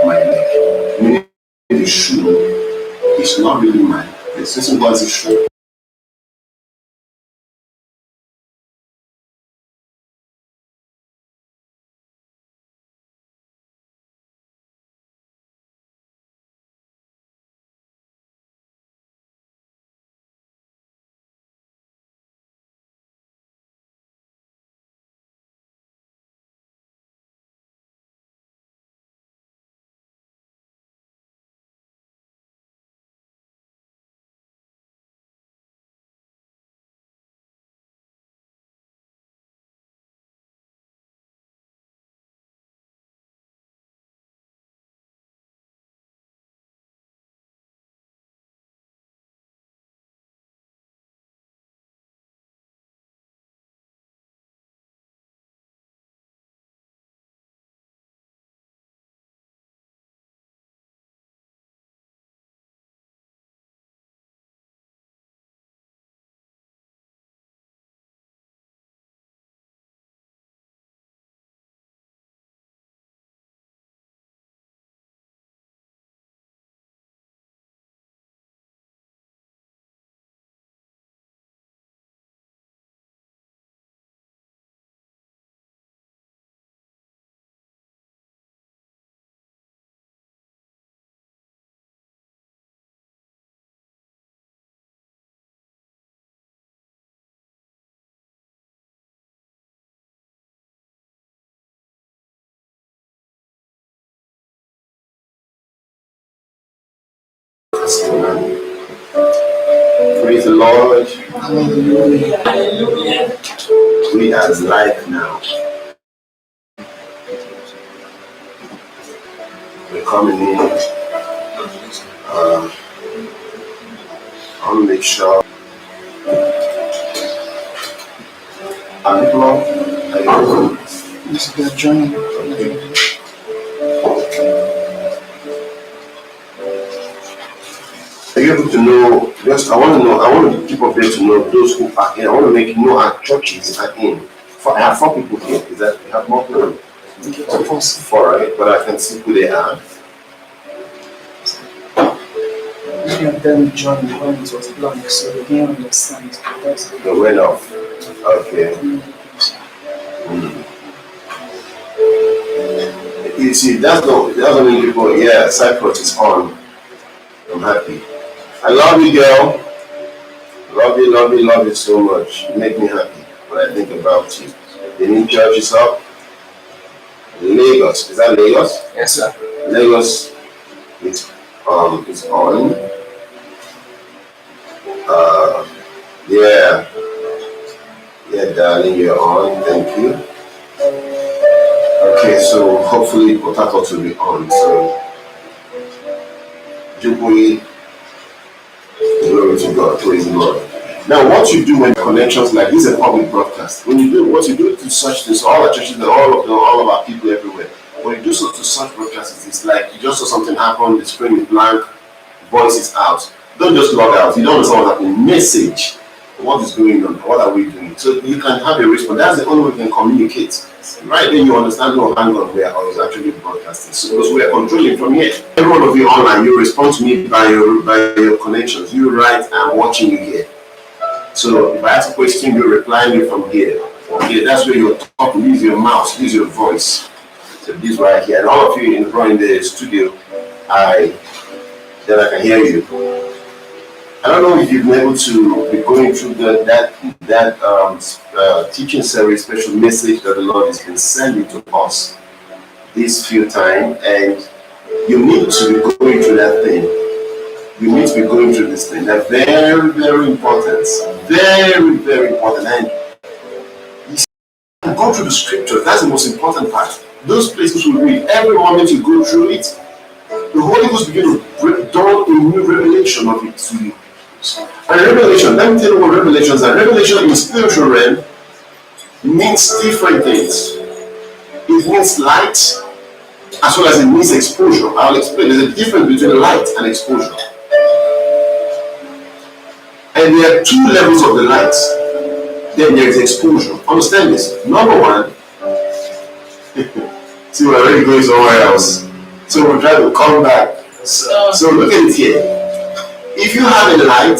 my leg. Meaning the shoe is not really mine. The system was the shoe. Praise the Lord. Hallelujah. We are live now. We're coming in. I want to make sure. This is the journey. Are you able to know? Just I want to keep up there to know those who are here. I want to make know our churches are in. I have 4 people here. Is that you have more people? 4, right? But I can see who they are. Many of them joined when it was blank, so they didn't understand. They went off. Okay. You see, that's many people. Yeah, Cyprus is on. I'm happy. I love you, girl. Love you so much. You make me happy when I think about you. The new church is up. Lagos. Is that Lagos? Yes, sir. Lagos is on. Yeah, darling, you're on. Thank you. Okay, so hopefully Port Harcourt will be on. So Jubilee, glory to God, praise the Lord. Now, what you do when connections like this is a public broadcast. When you do what you do to such things, all our churches, all of our people everywhere. When you do so to such broadcasts, it's like you just saw something happen, the screen is blank, voice is out. Don't just log out. You don't understand what's happening. Message. What is going on? What are we doing? So you can have a response. That's the only way we can communicate. Right then you understand, no, hang on, we are actually broadcasting. So because we are controlling from here. Every one of you online, you respond to me by your connections. You write, I'm watching you here. So if I ask a question, you reply me from here. Okay, that's where you're talking. Use your mouth, use your voice. So this right here. And all of you in the studio, I can hear you. I don't know if you've been able to be going through that teaching series, special message that the Lord has been sending to us this few times, and you need to be going through that thing. You need to be going through this thing. They're very, very important. Very, very important. And you see, go through the scriptures. That's the most important part. Those places we read, every moment you go through it, the Holy Ghost begins to break down a new revelation of it to you. And revelation, let me tell you what revelations are. Revelation in the spiritual realm means different things. It means light as well as it means exposure. I'll explain. There's a difference between light and exposure. And there are 2 levels of the light. Then there is exposure. Understand this. Number 1, see, we're already going somewhere else. So we'll try to come back. So look at it here. If you have a light,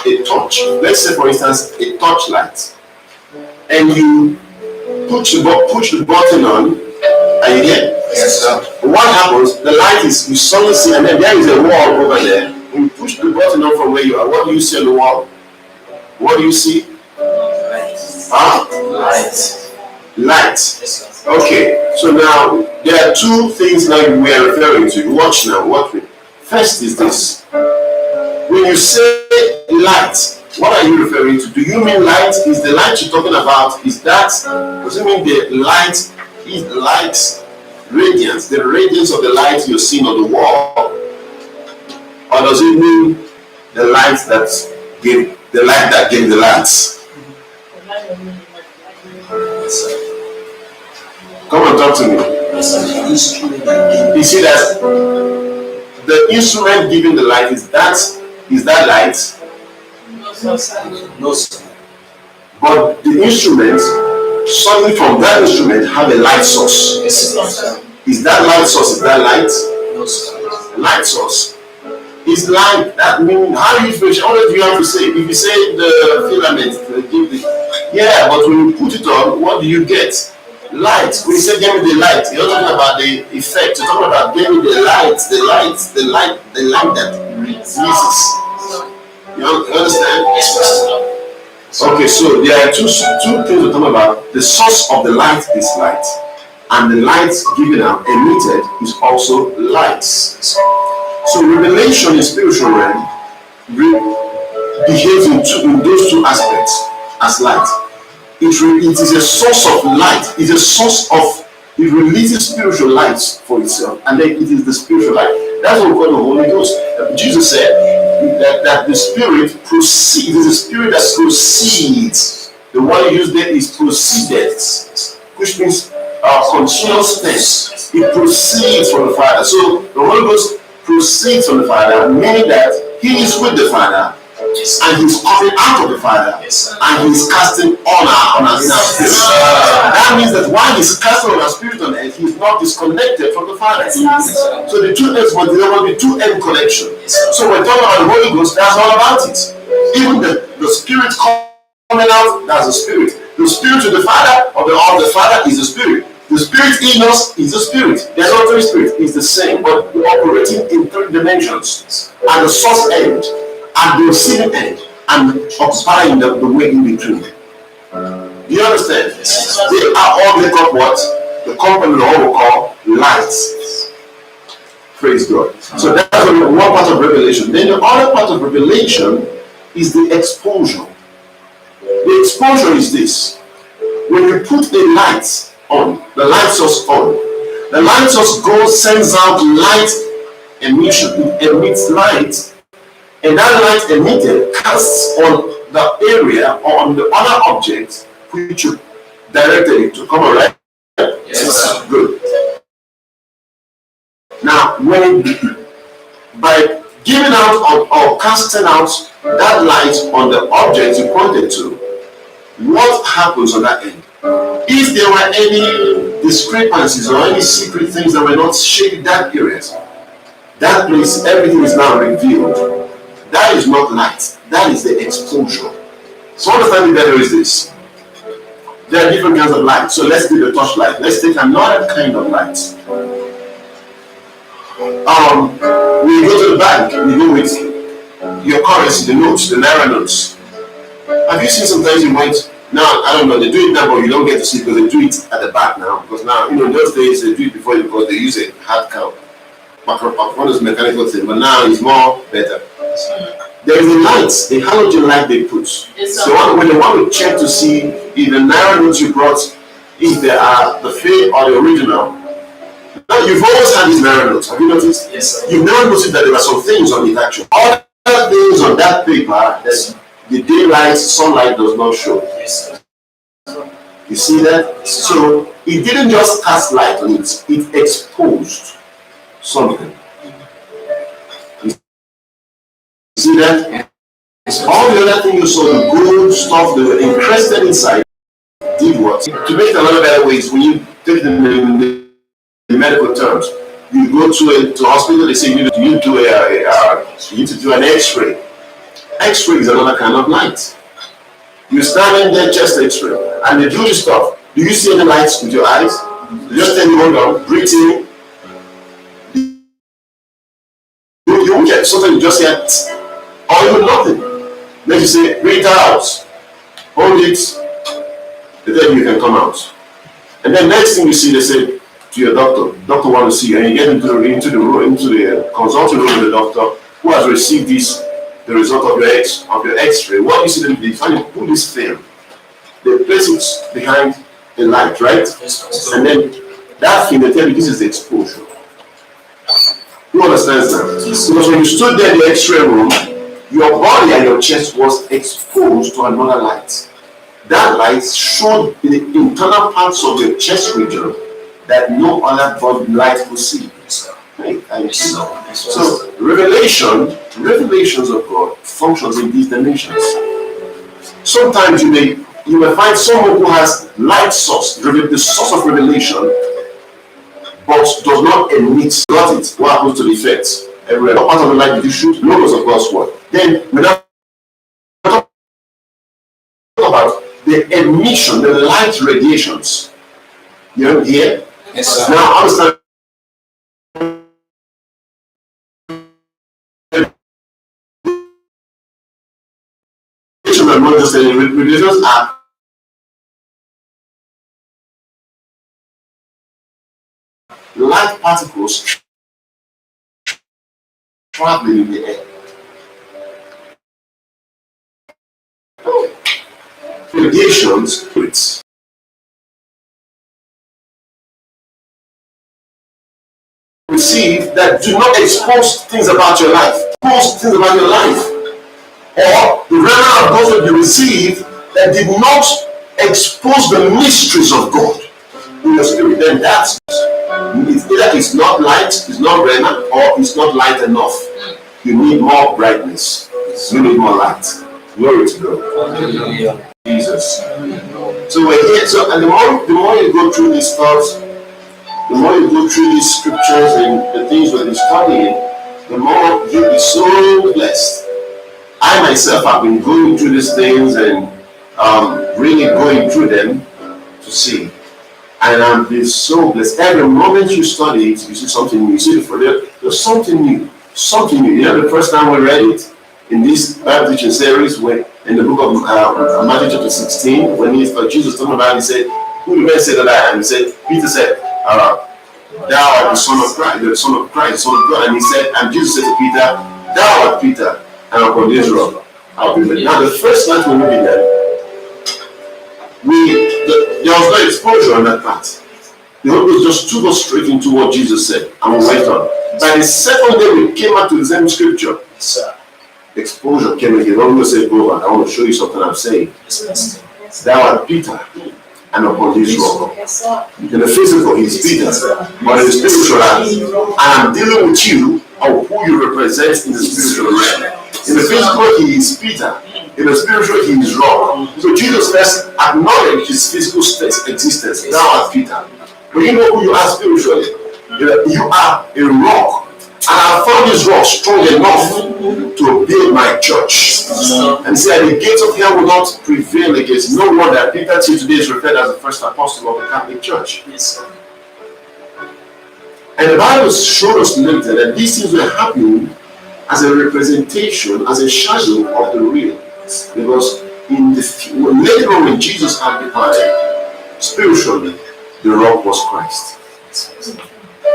a torch, let's say for instance a torch light, and you push the button on, are you there? Yes, sir. What happens? The light is, you suddenly see, and then there is a wall over there. When you push the button on from where you are, what do you see on the wall? What do you see? Light. Huh? Light. Light. Yes, sir. Okay, so now there are two things now we are referring to. Watch now, watch me. First is this. When you say light, what are you referring to? Do you mean light? Is the light you're talking about? Does it mean the light is the light radiance, the radiance of the light you're seeing on the wall? Or does it mean the light that gave the light? Yes, sir. Come and talk to me. Yes, sir. The instrument that You see that the instrument giving the light is that light, no, sir. but the instrument, suddenly from that instrument have a light source. Yes, sir. Is that light source? Is that light? No, sir. Light source is light. That means how do you finish? What do you have to say? If you say the filament, yeah, but when you put it on, what do you get? Light. When you say give me the light, you're talking about the effect. You're talking about give me the light that releases. You understand? Yes, sir. Okay, so there are two things we're talking about. The source of the light is light, and the light given out, emitted, is also light. So revelation in spiritual realm behaves in those two aspects as light. It is a source of light. It's a source of, it releases spiritual light for itself, and then it is the spiritual light. That's what we call the Holy Ghost. Jesus said that the Spirit proceeds. It is the Spirit that proceeds. The word used there is proceeded, which means continuous tense. It proceeds from the Father. So the Holy Ghost proceeds from the Father, meaning that He is with the Father. And he's coming out of the Father, and he's casting on our spirit. That means that while he's casting on our spirit on earth, he's not disconnected from the Father. So the two ends, but there will be two end connection. So when talking about the Holy Ghost, that's all about it. Even the spirit coming out, that's the spirit. The spirit of the Father, of the Father, is the spirit. The spirit in us is the spirit. There's not three spirits, it's the same, but we're operating in three dimensions. And the source end, and the receiving end, and occupying the way in between. Do you understand? They are all make up what the company will call lights. Praise God. So that's one part of revelation. Then the other part of revelation is the exposure. The exposure is this: when you put a light on, the light source on, the light source sends out light emission. It emits light. And that light emitted casts on the area or on the other object which you directed it to. Come on, right? Yes, sir. Good. Now, by giving out or casting out that light on the object you pointed to, what happens on that end? If there were any discrepancies or any secret things that were not shaded that areas, that place, everything is now revealed. That is not light. That is the exposure. So understanding better is this. There are different kinds of light. So let's do the torchlight. Let's take another kind of light. We go to the bank. We go with your currency, the notes, the naira notes. Have you seen sometimes you went? Now I don't know. They do it now, but you don't get to see because they do it at the back now. Because now, in those days they do it before because they use a hard count. One is mechanical thing, but now it's more better. There is a light, a halogen light they put. So when they want to check to see if the naira notes you brought, if they are the fake or the original. Now you've always had these naira notes. Have you noticed? Yes, sir. You've never noticed that there are some things on it actually. Other things on that paper that the daylight, sunlight does not show. Yes, sir. You see that? So it didn't just cast light on it; it exposed something. You see that? All the other things you saw, the gold stuff, they were encrusted inside, did what? To make it another better way is when you take them in the medical terms, You go to hospital, they say you need to do an X-ray. X-ray is another kind of light. You stand in there, chest X-ray, and they do this stuff. Do you see any lights with your eyes? They just tell you, hold on, breathe in. You won't get something, you just hear, or even nothing. Then you say, breathe out, hold it, and then you can come out. And then next thing you see, they say to your doctor want to see you, and you get into the consulting room with the doctor who has received the result of your X-ray. What do you see them do? They finally pull this film, they place it behind the light, right? And then that thing, they tell you this is the exposure. Who understands that? Because when you stood there in the X-ray room, your body and your chest was exposed to another light. That light showed in the internal parts of your chest region that no other body light could see. Right? So revelations of God functions in these dimensions. Sometimes you may find someone who has light source, the source of revelation, but does not emit. Got it? What happens to the effects? Everywhere. What part of the light did you shoot? Logos of God's word. Then we now talk about the emission, the light radiations. You hear? Yes, sir. Now understand. And not just radiations are light particles traveling in the air. Radiations, receive that do not expose things about your life. Expose things about your life. Or the remnant of those that you receive that did not expose the mysteries of God in your spirit. Then that's either it's not light, it's not remnant, or it's not light enough. You need more brightness. You need more light. Glory to God. Hallelujah. Jesus. So we're here. So and the more you go through these thoughts, the more you go through these scriptures and the things that you're studying, the more you'll be so blessed. I myself have been going through these things and really going through them to see. And I've been so blessed. Every moment you study it, you see something new. You see there's something new. Something new. You know, the first time we read it in this Bible teaching series, when in the book of Matthew chapter 16, when Jesus talking about it, he said, "Who do men say that I am?" He said, Peter said, "Thou art the Son of Christ, the Son of Christ, the Son of God." And he said, and Jesus said to Peter, "Thou art Peter, and upon this rock I'll be built." Now, the first night when we did that, there was no exposure on that part. The Holy Ghost just took us straight into what Jesus said, and we went on. By the second day, we came back to the same scripture. Exposure came again. The Holy Ghost said, "Go on, I want to show you something I'm saying. Thou art Peter, and upon this rock." In the physical, he's Peter, but in the spiritual, I am dealing with you of who you represent in the spiritual realm. In the physical, he is Peter. In the spiritual, he is rock. So Jesus first acknowledged his physical existence. Thou art Peter. But you know who you are spiritually. You are a rock. And I found this rock strong enough to build my church. And say, the gates of hell will not prevail against no one. That Peter till today is referred as the first apostle of the Catholic Church. And the Bible showed us later that these things were happening as a representation, as a shadow of the real. Because later on when Jesus had departed, spiritually, the rock was Christ.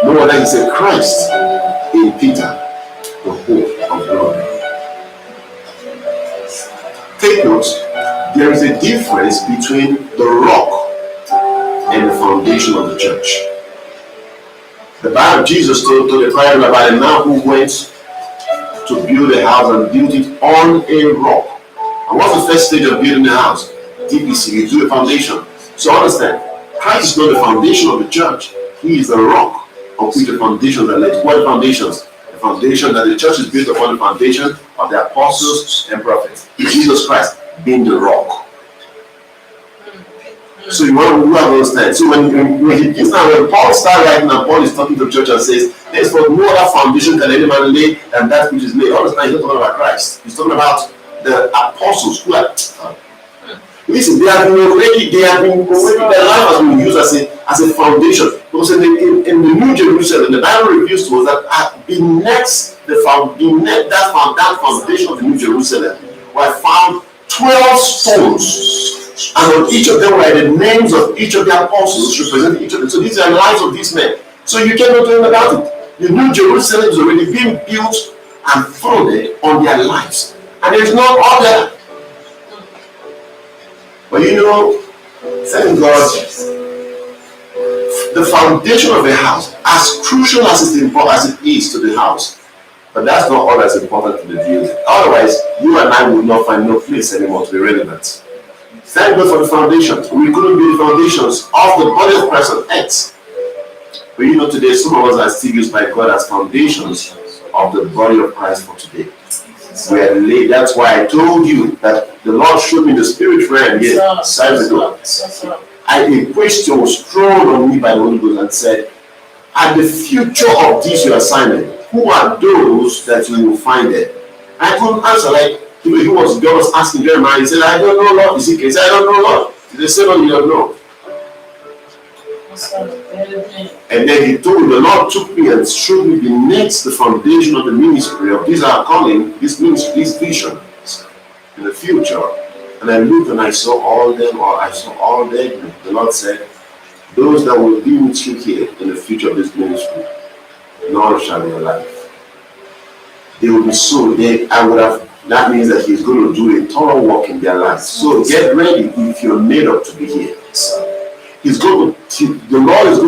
No wonder he said, "Christ in Peter, the hope of glory." Take note, there is a difference between the rock and the foundation of the church. The Bible, Jesus told the parable about a man who went to build a house and built it on a rock. And what's the first stage of building a house? DPC, you do a foundation. So understand, Christ is not the foundation of the church. He is the rock on which the foundations are laid. What foundations? The foundation that the church is built upon the foundation of the apostles and prophets. Jesus Christ being the rock. So you want to understand. So when Paul started writing, and Paul is talking to the church and says, There's for no other foundation can any man lay than that which is laid. All the time, he's not talking about Christ. He's talking about the apostles who are. Listen, they have been already, their life has been used as a foundation. Because in the New Jerusalem, the Bible reveals to us that beneath that foundation of the New Jerusalem were found 12 stones. And on each of them were the names of each of the apostles representing each of them. So these are the lives of these men. So you cannot do anything about it. The New Jerusalem is already being built and founded on their lives. And there is no other. But you know, thank God, the foundation of a house, as crucial as it is to the house, but that's not all that's important to the building. Otherwise, you and I would not find no place anymore to be relevant. Thank God for the foundations. We couldn't be the foundations of the body of Christ on earth. But you know, today some of us are still used by God as foundations of the body of Christ for today. We are laid. That's why I told you that the Lord showed me the spirit realm here, times ago. A question was thrown on me by the Holy Ghost and said, at the future of this your assignment, who are those that you will find there? I couldn't answer. Like God was asking Jeremiah. He said, I don't know, Lord. Ezekiel said, I don't know, Lord. They said, no, you don't know. And then he told me, the Lord took me and showed me beneath the foundation of the ministry of this our calling, this ministry, these visions in the future. And I looked and I saw all them, or I saw all them. The Lord said, those that will be with you here in the future of this ministry, nor shall be alive. They will be so dead. That means that He's going to do a thorough work in their lives. So get ready if you're made up to be here. The Lord is going